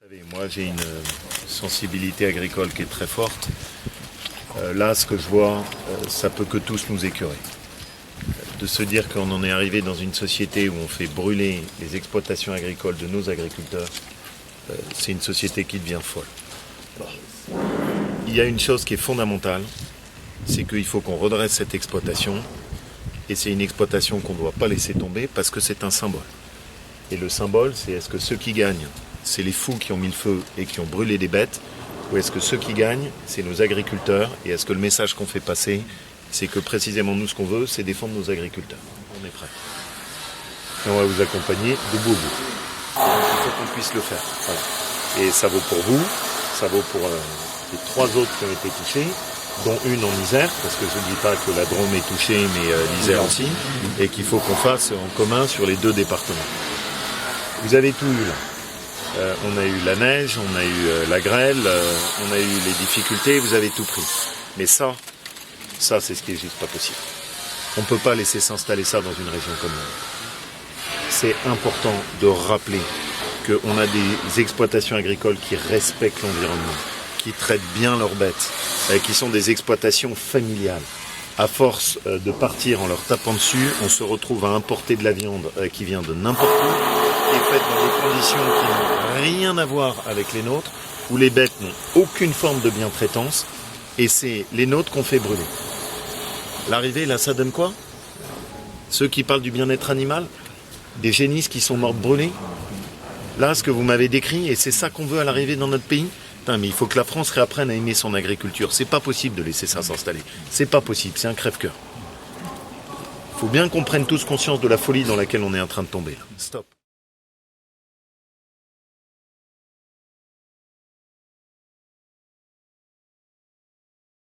Vous savez, moi j'ai une sensibilité agricole qui est très forte. Là, ce que je vois, ça peut que tous nous écœurer. De se dire qu'on en est arrivé dans une société où on fait brûler les exploitations agricoles de nos agriculteurs, c'est une société qui devient folle. Il y a une chose qui est fondamentale, c'est qu'il faut qu'on redresse cette exploitation, et c'est une exploitation qu'on ne doit pas laisser tomber parce que c'est un symbole. Et le symbole, c'est est-ce que ceux qui gagnent, c'est les fous qui ont mis le feu et qui ont brûlé des bêtes, ou est-ce que ceux qui gagnent, c'est nos agriculteurs, et est-ce que le message qu'on fait passer, c'est que précisément nous, ce qu'on veut, c'est défendre nos agriculteurs. On est prêts. Et on va vous accompagner de bout. Donc il faut qu'on puisse le faire. Voilà. Et ça vaut pour vous, ça vaut pour les 3 autres qui ont été touchés, dont une en Isère, parce que je ne dis pas que la Drôme est touchée, mais l'Isère aussi, et qu'il faut qu'on fasse en commun sur les 2 départements. Vous avez tout eu là. On a eu la neige, on a eu la grêle, on a eu les difficultés, vous avez tout pris. Mais ça c'est ce qui est juste pas possible. On ne peut pas laisser s'installer ça dans une région comme nous. C'est important de rappeler qu'on a des exploitations agricoles qui respectent l'environnement, qui traitent bien leurs bêtes, qui sont des exploitations familiales. À force de partir en leur tapant dessus, on se retrouve à importer de la viande qui vient de n'importe où, qui est faite dans des conditions qui n'ont rien à voir avec les nôtres, où les bêtes n'ont aucune forme de bientraitance, et c'est les nôtres qu'on fait brûler. L'arrivée, là, ça donne quoi? Ceux qui parlent du bien-être animal, des génisses qui sont mortes brûlées. Là, ce que vous m'avez décrit, et c'est ça qu'on veut à l'arrivée dans notre pays. Putain, mais il faut que la France réapprenne à aimer son agriculture. C'est pas possible de laisser ça s'installer. C'est pas possible, c'est un crève-cœur. Il faut bien qu'on prenne tous conscience de la folie dans laquelle on est en train de tomber. Là. Stop.